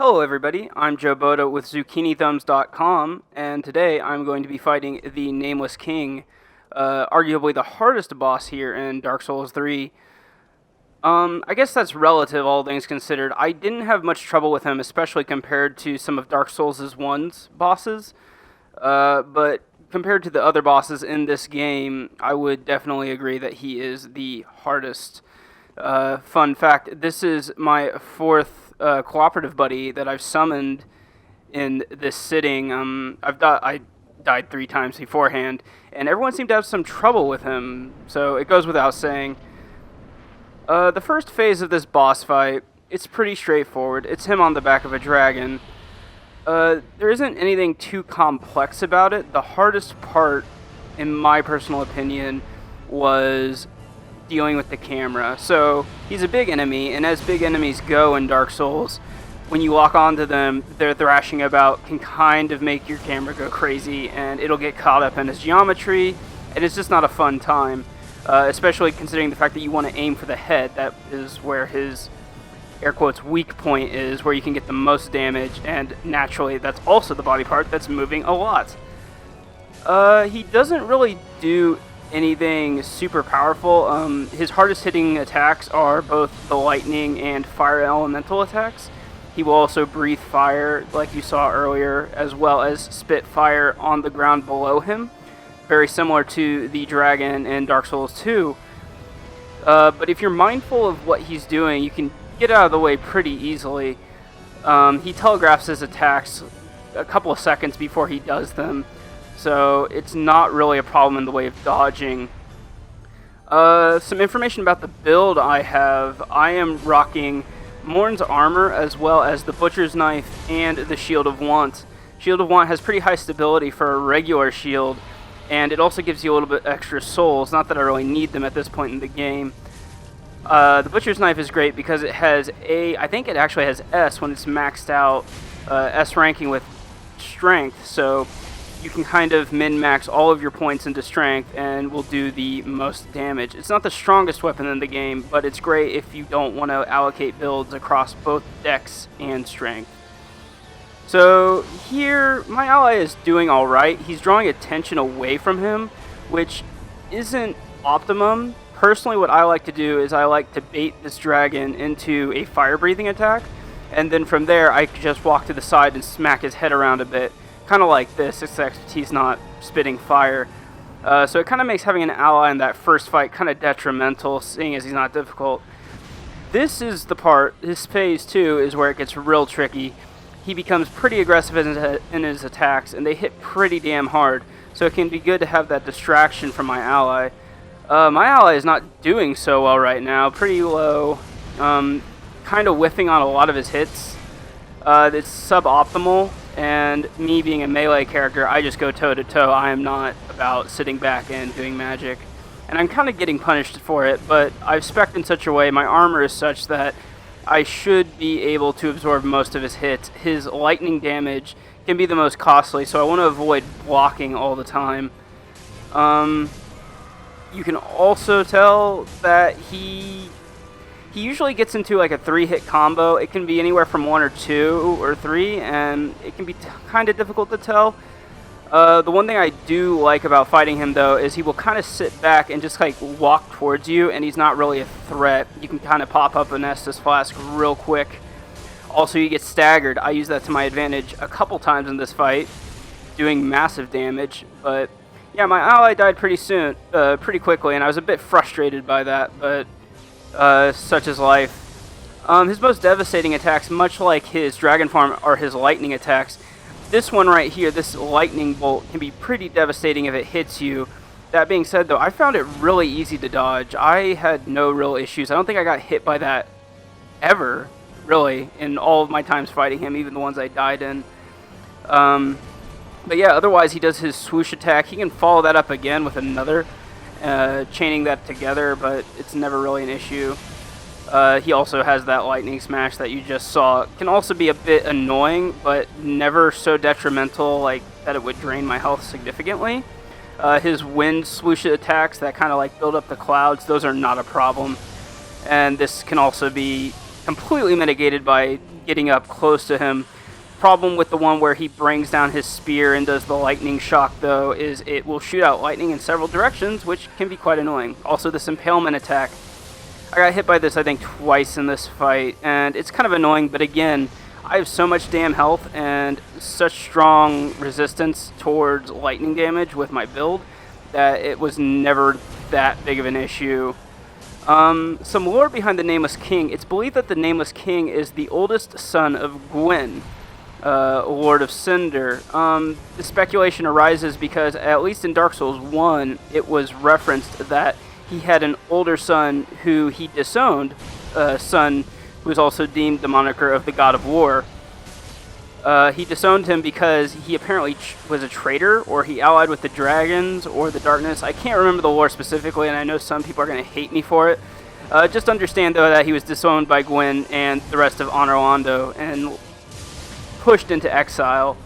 Hello everybody, I'm Joe Boda with ZucchiniThumbs.com, and today I'm going to be fighting the Nameless King, arguably the hardest boss here in Dark Souls 3. I guess that's relative, all things considered. I didn't have much trouble with him, especially compared to some of Dark Souls 1's bosses, but compared to the other bosses in this game, I would definitely agree that he is the hardest. Fun fact, this is my fourth cooperative buddy that I've summoned in this sitting. I died 3 times beforehand, and everyone seemed to have some trouble with him, so it goes without saying. The first phase of this boss fight, it's pretty straightforward. It's him on the back of a dragon. There isn't anything too complex about it. The hardest part, in my personal opinion, was dealing with the camera. So he's a big enemy, and as big enemies go in Dark Souls, when you lock onto them, their thrashing about can kind of make your camera go crazy, and it'll get caught up in his geometry, and it's just not a fun time, especially considering the fact that you want to aim for the head. That is where his air quotes weak point is, where you can get the most damage, and naturally that's also the body part that's moving a lot. He doesn't really do anything super powerful. His hardest hitting attacks are both the lightning and fire elemental attacks. He will also breathe fire, like you saw earlier, as well as spit fire on the ground below him, very similar to the dragon in Dark Souls 2. But if you're mindful of what he's doing, you can get out of the way pretty easily. He telegraphs his attacks a couple of seconds before he does them, so it's not really a problem in the way of dodging. Some information about the build I have. I am rocking Morn's armor as well as the Butcher's Knife and the Shield of Want. Shield of Want has pretty high stability for a regular shield, and it also gives you a little bit extra souls. Not that I really need them at this point in the game. The Butcher's Knife is great because it has I think it actually has S when it's maxed out, S ranking with strength, so you can kind of min-max all of your points into strength and will do the most damage. It's not the strongest weapon in the game, but it's great if you don't want to allocate builds across both dex and strength. So here, my ally is doing alright. He's drawing attention away from him, which isn't optimum. Personally, what I like to do is I like to bait this dragon into a fire-breathing attack, and then from there I just walk to the side and smack his head around a bit. Kind of like this, except he's not spitting fire. So it kind of makes having an ally in that first fight kind of detrimental, seeing as he's not difficult. This is the part, his phase 2, is where it gets real tricky. He becomes pretty aggressive in his attacks, and they hit pretty damn hard. So it can be good to have that distraction from my ally. My ally is not doing so well right now, pretty low. Kind of whiffing on a lot of his hits. It's suboptimal. And me being a melee character, I just go toe-to-toe. I am not about sitting back and doing magic. And I'm kind of getting punished for it, but I've spec'd in such a way, my armor is such that I should be able to absorb most of his hits. His lightning damage can be the most costly, so I want to avoid blocking all the time. You can also tell that he usually gets into like a 3-hit combo. It can be anywhere from 1 or 2 or 3, and it can be kind of difficult to tell. The one thing I do like about fighting him, though, is he will kind of sit back and just like walk towards you, and he's not really a threat. You can kind of pop up an Estus Flask real quick. Also, you get staggered. I use that to my advantage a couple times in this fight, doing massive damage. But yeah, my ally died pretty quickly, and I was a bit frustrated by that, but such is life. His most devastating attacks, much like his dragon form, are his lightning attacks. This one right here, this lightning bolt, can be pretty devastating if it hits you. That being said, though, I found it really easy to dodge. I had no real issues. I don't think I got hit by that ever, really, in all of my times fighting him, even the ones I died in. But yeah, otherwise he does his swoosh attack. He can follow that up again with another, chaining that together, but it's never really an issue. He also has that lightning smash that you just saw. Can also be a bit annoying, but never so detrimental like that it would drain my health significantly. His wind swoosh attacks that kind of like build up the clouds, those are not a problem. And this can also be completely mitigated by getting up close to him. Problem with the one where he brings down his spear and does the lightning shock, though, is it will shoot out lightning in several directions, which can be quite annoying. Also, this impalement attack. I got hit by this, I think, twice in this fight, and it's kind of annoying, but again, I have so much damn health and such strong resistance towards lightning damage with my build that it was never that big of an issue. Some lore behind the Nameless King. It's believed that the Nameless King is the oldest son of Gwyn, Lord of Cinder. The speculation arises because, at least in Dark Souls 1, it was referenced that he had an older son who he disowned, a son who was also deemed the moniker of the God of War. He disowned him because he apparently was a traitor, or he allied with the dragons or the darkness. I can't remember the lore specifically, and I know some people are going to hate me for it. Just understand, though, that he was disowned by Gwyn and the rest of Honor Londo and pushed into exile.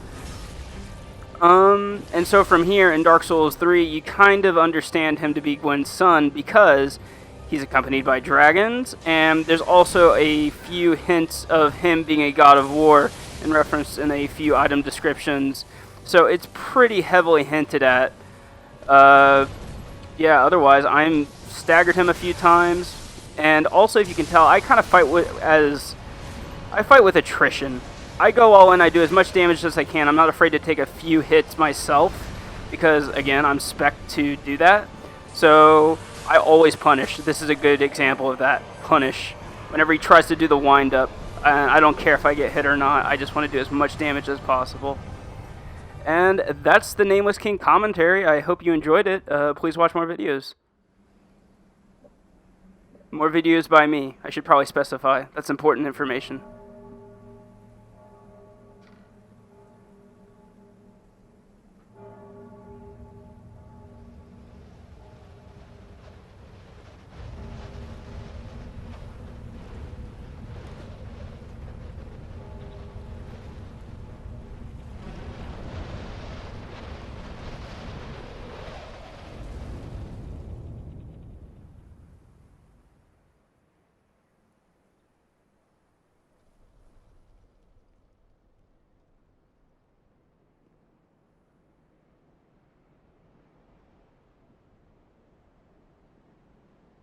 And so from here in Dark Souls 3, you kind of understand him to be Gwyn's son because he's accompanied by dragons, and there's also a few hints of him being a god of war in reference in a few item descriptions. So it's pretty heavily hinted at. Yeah, otherwise, I'm staggered him a few times, and also, if you can tell, I kind of fight with attrition. I go all in, I do as much damage as I can. I'm not afraid to take a few hits myself because, again, I'm spec'd to do that. So I always punish. This is a good example of that. Punish. Whenever he tries to do the wind-up, I don't care if I get hit or not. I just want to do as much damage as possible. And that's the Nameless King commentary. I hope you enjoyed it. Please watch more videos. More videos by me. I should probably specify. That's important information.